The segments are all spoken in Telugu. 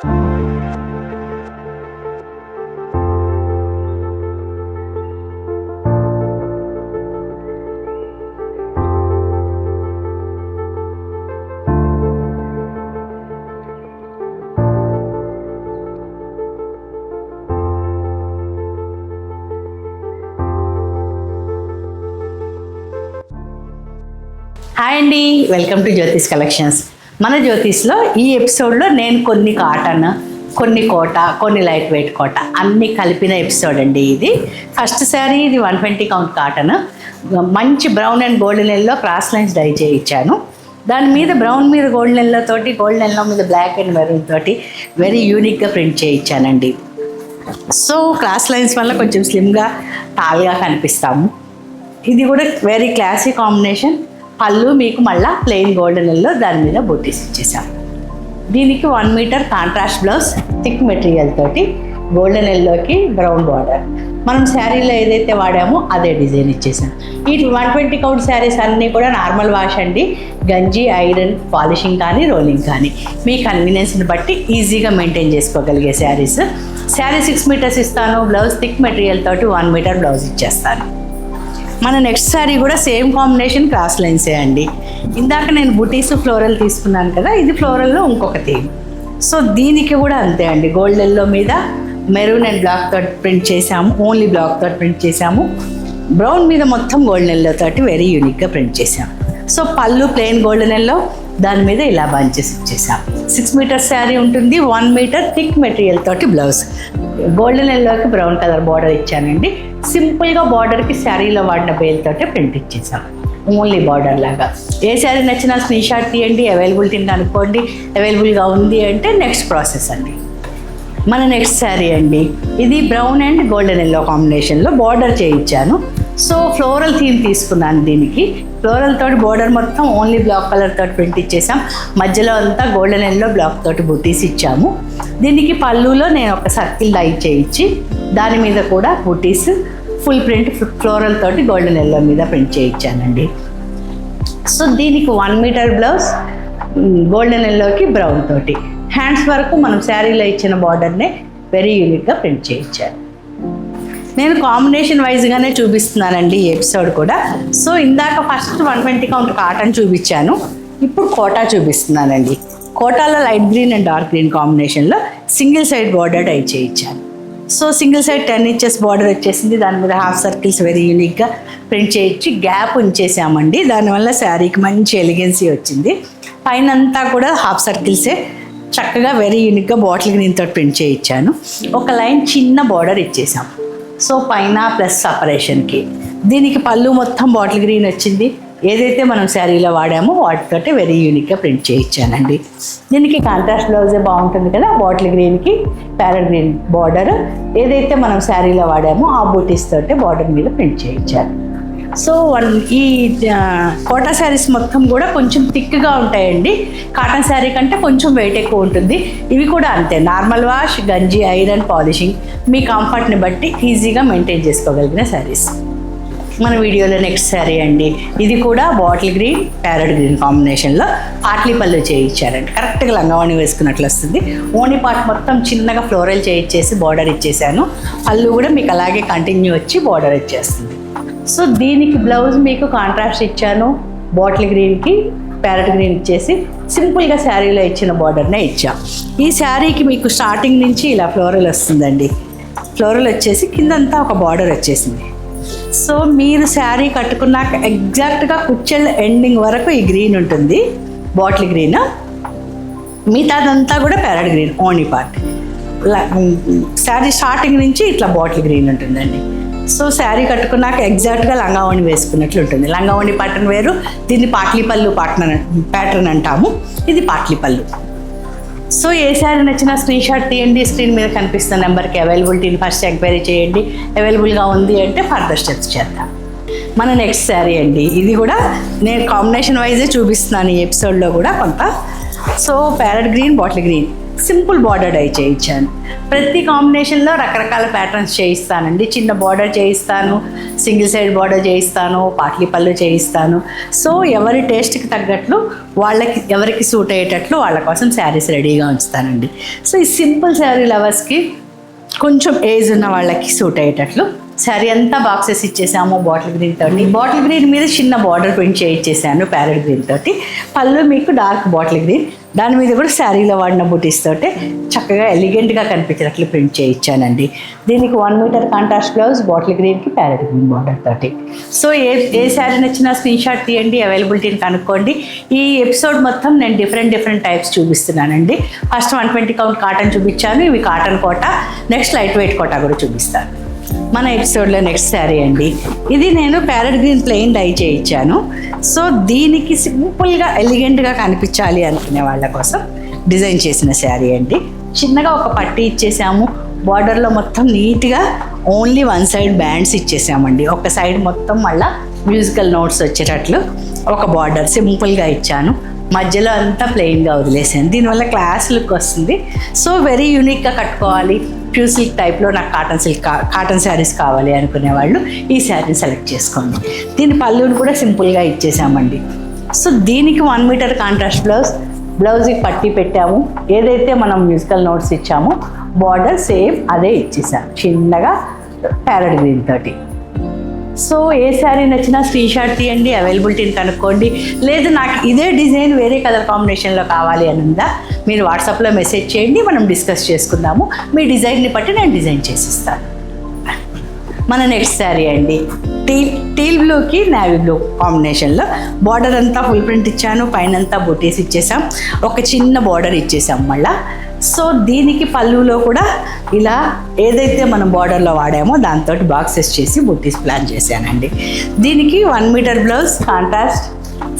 హాయ్ అండి, వెల్కమ్ టు జ్యోతిష్ కలెక్షన్స్. మన జ్యోతిష్లో ఈ ఎపిసోడ్లో నేను కొన్ని కాటన్, కొన్ని కోట, కొన్ని లైట్ వెయిట్ కోట అన్నీ కలిపిన ఎపిసోడ్ అండి ఇది. ఫస్ట్ శారీ ఇది 120 కౌంట్ కాటన్, మంచి brown and golden yellow cross lines dye చేయించాను. దాని మీద బ్రౌన్ మీద గోల్డెన్ ఎల్లో తోటి, గోల్డెన్ ఎల్లో మీద బ్లాక్ అండ్ మెరూన్ తోటి వెరీ యూనిక్గా ప్రింట్ చేయించానండి. సో క్రాస్ లైన్స్ వల్ల కొంచెం స్లిమ్గా టాల్గా కనిపిస్తాము. ఇది కూడా వెరీ క్లాసీ కాంబినేషన్. పళ్ళు మీకు మళ్ళీ ప్లెయిన్ గోల్డెన్ ఎల్లో, దాని మీద బూటీస్ ఇచ్చేసాం. దీనికి 1 meter contrast blouse, thick material తోటి గోల్డెన్ ఎల్లోకి బ్రౌన్ బార్డర్. మనం శారీలో ఏదైతే వాడామో అదే డిజైన్ ఇచ్చేసాం. ఈ 120 కౌంట్ శారీస్ అన్నీ కూడా నార్మల్ వాష్ అండి. గంజి, ఐరన్, పాలిషింగ్ కానీ రోలింగ్ కానీ మీ కన్వీనియన్స్ని బట్టి ఈజీగా మెయింటైన్ చేసుకోగలిగే శారీస్. శారీ 6 మీటర్స్ ఇస్తాను, బ్లౌజ్ థిక్ మెటీరియల్ తోటి 1 మీటర్ బ్లౌజ్ ఇచ్చేస్తాను. మన నెక్స్ట్ శారీ కూడా సేమ్ కాంబినేషన్ క్రాస్ లైన్సే అండి. ఇందాక నేను బుటీస్ ఫ్లోరల్ తీసుకున్నాను కదా, ఇది ఫ్లోరల్లో ఇంకొక థీమ్. సో దీనికి కూడా అంతే అండి. గోల్డ్ ఎల్లో మీద మెరూన్ అండ్ బ్లాక్ తోటి ప్రింట్ చేసాము, ఓన్లీ బ్లాక్ తోటి ప్రింట్ చేసాము. బ్రౌన్ మీద మొత్తం గోల్డెన్ ఎల్లో తోటి వెరీ యూనిక్గా ప్రింట్ చేసాము. సో పళ్ళు ప్లెయిన్ గోల్డెన్ ఎల్లో, దాని మీద ఇలా బంచెస్ ఇచ్చేసాం. 6 మీటర్స్ శారీ ఉంటుంది, 1 మీటర్ థిక్ మెటీరియల్ తోటి బ్లౌజ్. గోల్డెన్ ఎల్లోకి బ్రౌన్ కలర్ బార్డర్ ఇచ్చానండి. సింపుల్గా బార్డర్కి శారీలో వాడిన బేల్ తోటే ప్రింట్ ఇచ్చేసాం, ఓన్లీ బార్డర్ లాగా. ఏ శారీ నచ్చినా స్క్రీన్ షాట్ తీయండి, అవైలబిలిటీని అనుకోండి. అవైలబుల్గా ఉంది అంటే నెక్స్ట్ ప్రాసెస్ అండి. మన నెక్స్ట్ శారీ అండి, ఇది బ్రౌన్ అండ్ గోల్డెన్ ఎల్లో కాంబినేషన్లో బార్డర్ చేయించాను. సో ఫ్లోరల్ థీమ్ తీసుకున్నాను. దీనికి ఫ్లోరల్ తోటి బార్డర్ మొత్తం ఓన్లీ బ్లాక్ కలర్ తోటి ప్రింట్ ఇచ్చేసాం. మధ్యలో అంతా గోల్డెన్ ఎల్లో బ్లాక్ తోటి బుటీస్ ఇచ్చాము. దీనికి పళ్ళులో నేను ఒక సర్కిల్ డై చేయించి దాని మీద కూడా బుటీస్, ఫుల్ ప్రింట్ ఫ్లోరల్ తోటి గోల్డెన్ ఎల్లో మీద ప్రింట్ చేయించానండి. సో దీనికి 1 మీటర్ బ్లౌజ్, గోల్డెన్ ఎల్లోకి బ్రౌన్ తోటి. హ్యాండ్స్ వరకు మనం శారీలో ఇచ్చిన బార్డర్నే వెరీ యూనిక్గా ప్రింట్ చేయించాను. నేను కాంబినేషన్ వైజ్గానే చూపిస్తున్నానండి ఈ ఎపిసోడ్ కూడా. సో ఇందాక ఫస్ట్ 120 కౌంట్ కాటన్ చూపించాను, ఇప్పుడు కోటా చూపిస్తున్నానండి. కోటాలో light green and dark green కాంబినేషన్లో సింగిల్ సైడ్ బార్డర్ డై చేయించాను. So single side 10 inches border వచ్చేసింది. దాని మీద హాఫ్ సర్కిల్స్ వెరీ యూనిక్గా ప్రింట్ చేయించి గ్యాప్ ఉంచేసామండి. దానివల్ల శారీకి మంచి ఎలిగెన్సీ వచ్చింది. పైన అంతా కూడా హాఫ్ సర్కిల్సే చక్కగా వెరీ యూనిక్గా బాటిల్ గ్రీన్తో ప్రింట్ చేయించాను. ఒక లైన్ చిన్న బార్డర్ ఇచ్చేసాం. సో పైన ప్లస్ సపరేషన్కి. దీనికి పళ్ళు మొత్తం బాటిల్ గ్రీన్ వచ్చింది. ఏదైతే మనం శారీలో వాడామో వాటితోటి వెరీ యూనిక్గా ప్రింట్ చేయించానండి. దీనికి కాంట్రాస్ట్ బ్లౌజే బాగుంటుంది కదా, బాటిల్ గ్రీన్కి ప్యారెట్ గ్రీన్ బార్డర్. ఏదైతే మనం శారీలో వాడామో ఆ బూటీస్ తోటి బార్డర్ మీద ప్రింట్ చేయించాను. సో ఈ కోటా శారీస్ మొత్తం కూడా కొంచెం థిక్గా ఉంటాయండి. కాటన్ శారీ కంటే కొంచెం వెయిట్ ఎక్కువ ఉంటుంది. ఇవి కూడా అంతే, నార్మల్ వాష్, గంజి, ఐరన్, పాలిషింగ్ మీ కంఫర్ట్ని బట్టి ఈజీగా మెయింటైన్ చేసుకోగలిగిన శారీస్. మన వీడియోలో నెక్స్ట్ శారీ అండి, ఇది కూడా బాటిల్ గ్రీన్, ప్యారెట్ గ్రీన్ కాంబినేషన్లో పాట్లీ పళ్ళు చేయించారండి. కరెక్ట్గా లంగావణి వేసుకున్నట్లు వస్తుంది. ఓణి పార్ట్ మొత్తం చిన్నగా ఫ్లోరల్ చేయించేసి బార్డర్ ఇచ్చేసాను. పళ్ళు కూడా మీకు అలాగే కంటిన్యూ వచ్చి బార్డర్ ఇచ్చేస్తుంది. సో దీనికి బ్లౌజ్ మీకు కాంట్రాస్ట్ ఇచ్చాను, బాటిల్ గ్రీన్కి ప్యారెట్ గ్రీన్ ఇచ్చేసి సింపుల్గా శారీలో ఇచ్చిన బార్డర్నే ఇచ్చాం. ఈ శారీకి మీకు స్టార్టింగ్ నుంచి ఇలా ఫ్లోరల్ వస్తుందండి. ఫ్లోరల్ వచ్చేసి కిందంతా ఒక బార్డర్ వచ్చేసింది. సో మీరు శారీ కట్టుకున్నాక ఎగ్జాక్ట్గా కుచ్చెళ్ళ ఎండింగ్ వరకు ఈ గ్రీన్ ఉంటుంది, బాటిల్ గ్రీన్. మిగతాదంతా కూడా parrot green only part. Sari starting నుంచి ఇట్లా బాటిల్ గ్రీన్ ఉంటుందండి. సో శారీ కట్టుకున్నాక ఎగ్జాక్ట్గా లంగావణి వేసుకున్నట్లు ఉంటుంది. లంగావణి ప్యాటర్న్ వేరు, దీన్ని పాట్లీ పళ్ళు ప్యాటర్న్ అంటాము. ఇది పాట్లీ పళ్ళు. సో ఏ శారీ నచ్చినా స్క్రీన్ షాట్ తీయండి, స్క్రీన్ మీద కనిపిస్తున్న నెంబర్కి అవైలబిలిటీని ఫస్ట్ ఎంక్వైరీ చేయండి. అవైలబుల్గా ఉంది అంటే ఫర్దర్ స్టెప్స్ చేద్దాం. మన నెక్స్ట్ శారీ అండి, ఇది కూడా నేను కాంబినేషన్ వైజే చూపిస్తున్నాను ఈ ఎపిసోడ్లో కూడా కొంత. So parrot green, bottle green simple border dye చేయించాను. ప్రతి కాంబినేషన్లో రకరకాల ప్యాటర్న్స్ చేయిస్తానండి. చిన్న బార్డర్ చేయిస్తాను, సింగిల్ సైడ్ బార్డర్ చేయిస్తాను, పాట్లీ పళ్ళు చేయిస్తాను. సో ఎవరి టేస్ట్కి తగ్గట్లు వాళ్ళకి ఎవరికి సూట్ అయ్యేటట్లు వాళ్ళ కోసం శారీస్ రెడీగా ఉంచుతానండి. సో ఈ సింపుల్ శారీ లవర్స్కి, కొంచెం ఏజ్ ఉన్న వాళ్ళకి సూట్ అయ్యేటట్లు శారీ అంతా బాక్సెస్ ఇచ్చేసాము. బాటిల్ గ్రీన్ తోటి, బాటిల్ గ్రీన్ మీద చిన్న బార్డర్ ప్రింట్ చేయించేసాను ప్యారెట్ గ్రీన్ తోటి. పళ్ళు మీకు డార్క్ బాటిల్ గ్రీన్, దాని మీద కూడా శారీలో వాడిన బుటీస్ తోటి చక్కగా ఎలిగెంట్గా కనిపించేటట్లు ప్రింట్ చేయించానండి. దీనికి 1 మీటర్ కాంట్రాస్ట్ బ్లౌజ్, బాటిల్ గ్రీన్కి ప్యారెట్ గ్రీన్ బార్డర్ తోటి. సో ఏ శారీ నచ్చినా స్క్రీన్ షాట్ తీయండి, అవైలబిలిటీని కనుక్కోండి. ఈ ఎపిసోడ్ మొత్తం నేను డిఫరెంట్ టైప్స్ చూపిస్తున్నానండి. ఫస్ట్ 120 కౌంట్ కాటన్ చూపించాను, ఇవి కాటన్ కోట. నెక్స్ట్ లైట్ వెయిట్ కోట కూడా చూపిస్తాను. మన ఎపిసోడ్లో నెక్స్ట్ శారీ అండి. ఇది నేను ప్యారెట్ గ్రీన్ ప్లెయిన్ డై చేయించాను. సో దీనికి సింపుల్గా ఎలిగెంట్గా కనిపించాలి అనుకునే వాళ్ళ కోసం డిజైన్ చేసిన శారీ అండి. చిన్నగా ఒక పట్టీ ఇచ్చేసాము, బార్డర్లో మొత్తం నీట్గా ఓన్లీ 1 సైడ్ బ్యాండ్స్ ఇచ్చేసామండి. ఒక సైడ్ మొత్తం మళ్ళీ మ్యూజికల్ నోట్స్ వచ్చేటట్లు ఒక బార్డర్ సింపుల్గా ఇచ్చాను. మధ్యలో అంతా ప్లెయిన్గా వదిలేసాను. దీనివల్ల క్లాస్ లుక్ వస్తుంది. సో వెరీ యూనిక్గా కట్టుకోవాలి, ప్యూర్ సిల్క్ టైప్లో నాకు కాటన్ శారీస్ కావాలి అనుకునే వాళ్ళు ఈ శారీని సెలెక్ట్ చేసుకోండి. దీని పళ్ళుని కూడా సింపుల్గా ఇచ్చేసామండి. సో దీనికి 1 మీటర్ కాంట్రాస్ట్ బ్లౌజ్కి పట్టీ పెట్టాము. ఏదైతే మనం మ్యూజికల్ నోట్స్ ఇచ్చామో బార్డర్ సేమ్ అదే ఇచ్చేసాం చిన్నగా ప్యారెట్ గ్రీన్ తోటి. సో ఏ శారీ నచ్చినా స్క్రీన్ షాట్ తీయండి, అవైలబిలిటీని కనుక్కోండి. లేదు నాకు ఇదే డిజైన్ వేరే కలర్ కాంబినేషన్లో కావాలి అని ఉందా, మీరు వాట్సాప్లో మెసేజ్ చేయండి, మనం డిస్కస్ చేసుకుందాము. మీ డిజైన్ని బట్టి నేను డిజైన్ చేసిస్తాను. మన నెక్స్ట్ శారీ అండి. టీల్ బ్లూకి నేవీ బ్లూ కాంబినేషన్లో బార్డర్ అంతా ఫుల్ ప్రింట్ ఇచ్చాను, పైన అంతా బుటీస్ ఇచ్చేసాం, ఒక చిన్న బార్డర్ ఇచ్చేసాం మళ్ళా. సో దీనికి పళ్ళులో కూడా ఇలా ఏదైతే మనం బార్డర్లో వాడామో దాంతో బాక్సెస్ చేసి బుటీస్ ప్లాన్ చేశానండి. దీనికి 1 meter blouse contrast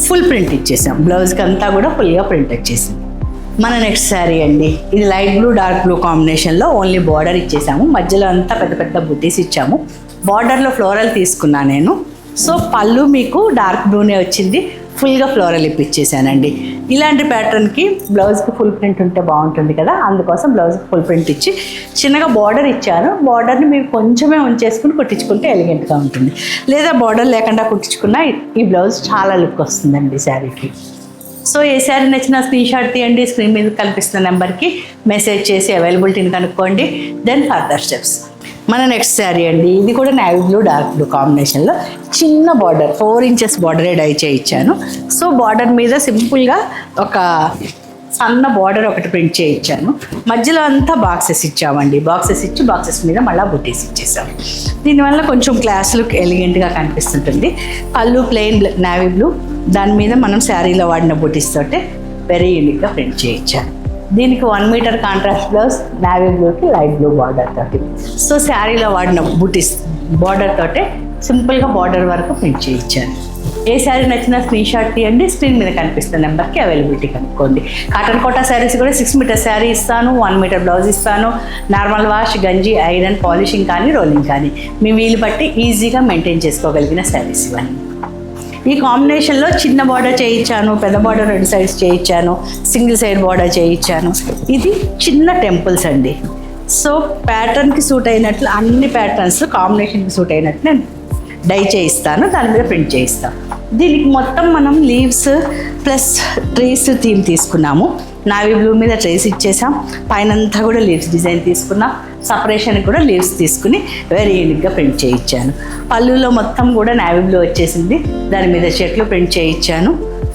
full print ఇచ్చేసాం, బ్లౌజ్కి అంతా కూడా ఫుల్గా ప్రింట్ వచ్చేసింది. మన నెక్స్ట్ శారీ అండి. ఇది లైట్ బ్లూ డార్క్ బ్లూ కాంబినేషన్లో ఓన్లీ బార్డర్ ఇచ్చేసాము, మధ్యలో అంతా పెద్ద బుటీస్ ఇచ్చాము. బార్డర్లో ఫ్లోరల్ తీసుకున్నా నేను. సో పళ్ళు మీకు డార్క్ బ్లూనే వచ్చింది, ఫుల్గా ఫ్లోరల్ ఇప్పించేసానండి. ఇలాంటి ప్యాటర్న్కి బ్లౌజ్కి ఫుల్ ప్రింట్ ఉంటే బాగుంటుంది కదా, అందుకోసం బ్లౌజ్కి ఫుల్ ప్రింట్ ఇచ్చి చిన్నగా బార్డర్ ఇచ్చాను. బార్డర్ని మీరు కొంచెమే ఉంచేసుకుని కుట్టించుకుంటే ఎలిగెంట్గా ఉంటుంది, లేదా బార్డర్ లేకుండా కుట్టించుకున్నా ఈ బ్లౌజ్ చాలా లుక్ వస్తుందండి శారీకి. సో ఏ శారీ నచ్చినా స్క్రీన్ షాట్ తీయండి, స్క్రీన్ మీద కనిపిస్తున్న నెంబర్కి మెసేజ్ చేసి అవైలబిలిటీని కనుక్కోండి. Then further steps. మన నెక్స్ట్ శారీ అండి. ఇది కూడా నేవీ బ్లూ డార్క్ బ్లూ కాంబినేషన్లో చిన్న బార్డర్ 4 ఇంచెస్ బార్డరే డై చేయించాను. సో బార్డర్ మీద సింపుల్గా ఒక సన్న బార్డర్ ఒకటి ప్రింట్ చేయించాను, మధ్యలో అంతా బాక్సెస్ ఇచ్చామండి. బాక్సెస్ మీద మళ్ళీ బుటీస్ ఇచ్చేసాము. దీనివల్ల కొంచెం క్లాస్ లుక్ ఎలిగెంట్గా కనిపిస్తుంటుంది. పళ్ళు ప్లెయిన్ నేవీ బ్లూ, దాని మీద మనం శారీలో వాడిన బుటీస్ తోటే వెరీ యూనిక్గా ప్రింట్ చేయించాను. దీనికి 1 మీటర్ కాంట్రాస్ట్ బ్లౌజ్, నేవీ బ్లూకి లైట్ బ్లూ బార్డర్ తోటి. సో శారీలో వాడిన బుటీస్ బార్డర్ తోటే సింపుల్గా బార్డర్ వరకు ప్రింట్ చేయించాను. ఏ శారీ నచ్చినా స్క్రీన్ షాట్ తీయండి, స్క్రీన్ మీద కనిపిస్తున్న నెంబర్కి అవైలబిలిటీ కనుక్కోండి. కాటన్ కోటా శారీస్ కూడా 6 మీటర్ శారీ ఇస్తాను, 1 మీటర్ బ్లౌజ్ ఇస్తాను. నార్మల్ వాష్, గంజి, ఐరన్, పాలిషింగ్ కానీ రోలింగ్ కానీ మీ వీలు బట్టి ఈజీగా మెయింటైన్ చేసుకోగలిగిన శారీస్ ఇవన్నీ. ఈ కాంబినేషన్లో చిన్న బార్డర్ చేయించాను, పెద్ద బార్డర్ 2 సైడ్స్ చేయించాను, సింగిల్ సైడ్ బార్డర్ చేయించాను. ఇది చిన్న టెంపుల్స్ అండి. సో ప్యాటర్న్కి సూట్ అయినట్లు అన్ని ప్యాటర్న్స్ కాంబినేషన్కి సూట్ అయినట్లు నేను డై చేయిస్తాను, దాని మీద ప్రింట్ చేయిస్తాను. దీనికి మొత్తం మనం లీవ్స్ ప్లస్ ట్రీస్ థీమ్ తీసుకున్నాము. నావీ బ్లూ మీద ట్రేస్ ఇచ్చేసాం, పైనంతా కూడా లీవ్స్ డిజైన్ తీసుకున్నాం. సపరేషన్కి కూడా లీవ్స్ తీసుకుని వెరీ యూనిక్గా ప్రింట్ చేయించాను. పళ్ళులో మొత్తం కూడా నావీ బ్లూ వచ్చేసింది, దాని మీద చెట్లు ప్రింట్ చేయించాను.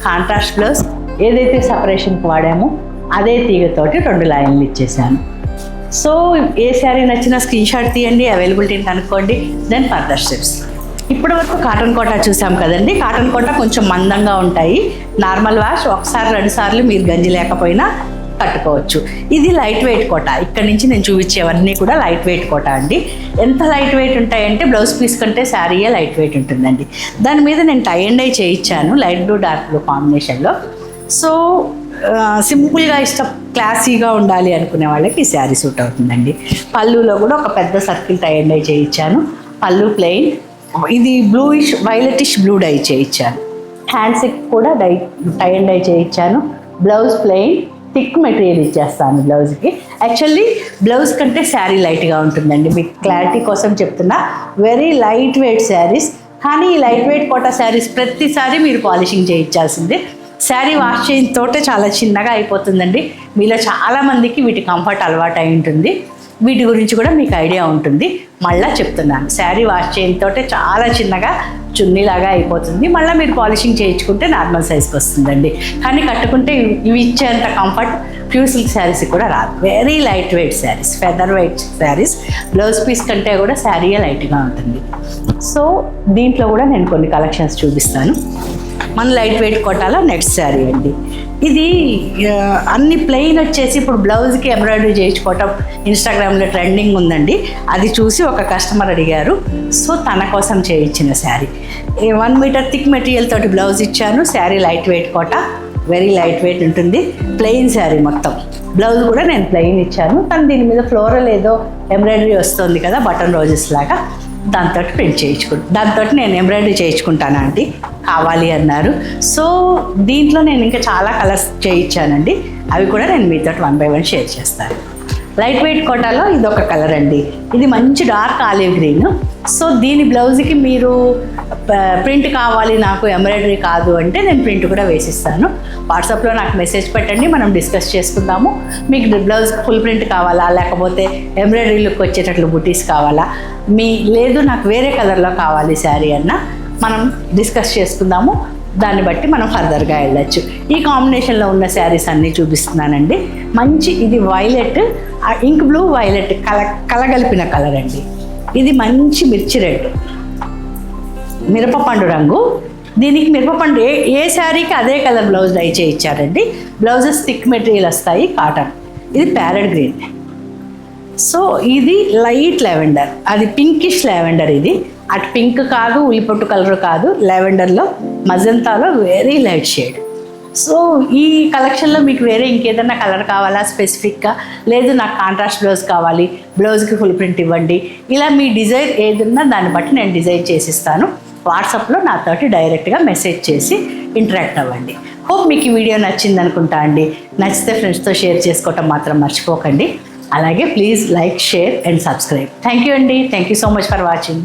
కాంట్రాస్ట్ బ్లౌజ్ ఏదైతే సపరేషన్కి వాడామో అదే తీగతోటి 2 లైన్లు ఇచ్చేసాను. సో ఏ శారీ నచ్చినా స్క్రీన్ షాట్ తీయండి, అవైలబిలిటీని కనుక్కోండి. Then further steps. ఇప్పటి వరకు కాటన్ కోటా చూసాం కదండి. కాటన్ కోటా కొంచెం మందంగా ఉంటాయి. నార్మల్ వాష్ 1-2 సార్లు మీరు గంజి లేకపోయినా కట్టుకోవచ్చు. ఇది లైట్ వెయిట్ కోటా. ఇక్కడ నుంచి నేను చూపించేవన్నీ కూడా లైట్ వెయిట్ కోటా అండి. ఎంత లైట్ వెయిట్ ఉంటాయంటే బ్లౌజ్ పీస్ కంటే శారీయే లైట్ వెయిట్ ఉంటుందండి. దాని మీద నేను టై అండ్ డై చేయించాను లైట్ బ్లూ డార్క్ బ్లూ కాంబినేషన్లో. సో సింపుల్గా క్లాసీగా ఉండాలి అనుకునే వాళ్ళకి ఈ శారీ సూట్ అవుతుందండి. పళ్ళులో కూడా ఒక పెద్ద సర్కిల్ టై అండ్ డై చేయించాను. పళ్ళు ప్లెయిన్, ఇది బ్లూయిష్ వైలెటిష్ బ్లూ డై చేయించాను. హ్యాండ్స్కి కూడా టై అండ్ డై చేయించాను. బ్లౌజ్ ప్లెయిన్, థిక్ మెటీరియల్ ఇచ్చేస్తాను బ్లౌజ్కి. యాక్చువల్లీ బ్లౌజ్ కంటే శారీ లైట్గా ఉంటుందండి, మీకు క్లారిటీ కోసం చెప్తున్నా. వెరీ లైట్ వెయిట్ శారీస్, కానీ ఈ లైట్ వెయిట్ కోటా శారీస్ ప్రతిసారి మీరు పాలిషింగ్ చేయించాల్సిందే. శారీ వాష్ చేసిన తోటే చాలా చిన్నగా అయిపోతుందండి. మీలో చాలామందికి వీటి కంఫర్ట్ అలవాటు అయి ఉంటుంది, వీటి గురించి కూడా మీకు ఐడియా ఉంటుంది. మళ్ళీ చెప్తున్నాను, శారీ వాష్ చేయని తోటే చాలా చిన్నగా చున్నీలాగా అయిపోతుంది. మళ్ళీ మీరు పాలిషింగ్ చేయించుకుంటే నార్మల్ సైజ్కి వస్తుందండి. కానీ కట్టుకుంటే ఇవి ఇచ్చేంత కంఫర్ట్ ప్యూర్ సిల్క్ శారీస్కి కూడా రాదు. Very light weight saris, feather weight saris. Blouse piece కంటే కూడా శారీయే లైట్గా ఉంటుంది. సో దీంట్లో కూడా నేను కొన్ని కలెక్షన్స్ చూపిస్తాను. మన లైట్ వెయిట్ కోటాలో నెక్స్ట్ శారీ అండి. ఇది అన్ని ప్లెయిన్ వచ్చేసి ఇప్పుడు బ్లౌజ్కి ఎంబ్రాయిడరీ చేయించుకోవటం ఇన్స్టాగ్రామ్లో ట్రెండింగ్ ఉందండి. అది చూసి ఒక కస్టమర్ అడిగారు, సో తన కోసం చేయించిన శారీ. 1 మీటర్ థిక్ మెటీరియల్ తోటి బ్లౌజ్ ఇచ్చాను. శారీ లైట్ వెయిట్ కోట, వెరీ లైట్ వెయిట్ ఉంటుంది. ప్లెయిన్ శారీ మొత్తం. బ్లౌజ్ కూడా నేను ప్లెయిన్ ఇచ్చాను, కానీ దీని మీద ఫ్లోరల్ ఏదో ఎంబ్రాయిడరీ వస్తుంది కదా, బటన్ రోజెస్ లాగా, దాంతో ప్రింట్ దాంతో నేను ఎంబ్రాయిడరీ చేయించుకుంటాను ఆంటీ, కావాలి అన్నారు. సో దీంట్లో నేను ఇంకా చాలా కలర్స్ చేయించానండి, అవి కూడా నేను మీతో 1 by 1 షేర్ చేస్తాను. లైట్ వెయిట్ కోటాలో ఇది ఒక కలర్ అండి. ఇది మంచి డార్క్ ఆలివ్ గ్రీన్. సో దీని బ్లౌజ్కి మీరు ప్రింట్ కావాలి నాకు, ఎంబ్రాయిడరీ కాదు అంటే నేను ప్రింట్ కూడా వేసిస్తాను. వాట్సాప్లో నాకు మెసేజ్ పెట్టండి, మనం డిస్కస్ చేసుకుందాము. మీకు బ్లౌజ్ ఫుల్ ప్రింట్ కావాలా, లేకపోతే ఎంబ్రాయిడరీ లుక్ వచ్చేటట్లు బుటీస్ కావాలా, లేదు నాకు వేరే కలర్లో కావాలి శారీ అన్న, మనం డిస్కస్ చేసుకుందాము. దాన్ని బట్టి మనం ఫర్దర్గా వెళ్ళచ్చు. ఈ కాంబినేషన్లో ఉన్న శారీస్ అన్నీ చూపిస్తున్నానండి. మంచి ఇది వైలెట్, ఇంక్ బ్లూ వైలెట్ కలగలిపిన కలర్ అండి. ఇది మంచి మిర్చి రెడ్, మిరపపండు రంగు. దీనికి మిరపపండు ఏ శారీకి అదే కలర్ బ్లౌజ్ డై చేయించారండి. బ్లౌజెస్ థిక్ మెటీరియల్ వస్తాయి, కాటన్. ఇది ప్యారెట్ గ్రీన్. సో ఇది లైట్ లెవెండర్, అది పింకిష్ లెవెండర్. ఇది అటు పింక్ కాదు, ఉల్లిపొట్టు కలర్ కాదు, లెవెండర్లో మజంతాలో వెరీ లైట్ షేడ్. సో ఈ కలెక్షన్లో మీకు వేరే ఇంకేదన్నా కలర్ కావాలా స్పెసిఫిక్గా, లేదు నాకు కాంట్రాస్ట్ బ్లౌజ్ కావాలి, బ్లౌజ్కి ఫుల్ ప్రింట్ ఇవ్వండి, ఇలా మీ డిజైర్ ఏదన్నా దాన్ని బట్టి నేను డిజైన్ చేసిస్తాను. వాట్సాప్లో నాతోటి డైరెక్ట్గా మెసేజ్ చేసి ఇంటరాక్ట్ అవ్వండి. హోప్ మీకు ఈ వీడియో నచ్చింది అనుకుంటా అండి. నచ్చితే ఫ్రెండ్స్తో షేర్ చేసుకోవటం మాత్రం మర్చిపోకండి. అలాగే please like, share and subscribe. Thank you అండి. Thank you so much for watching.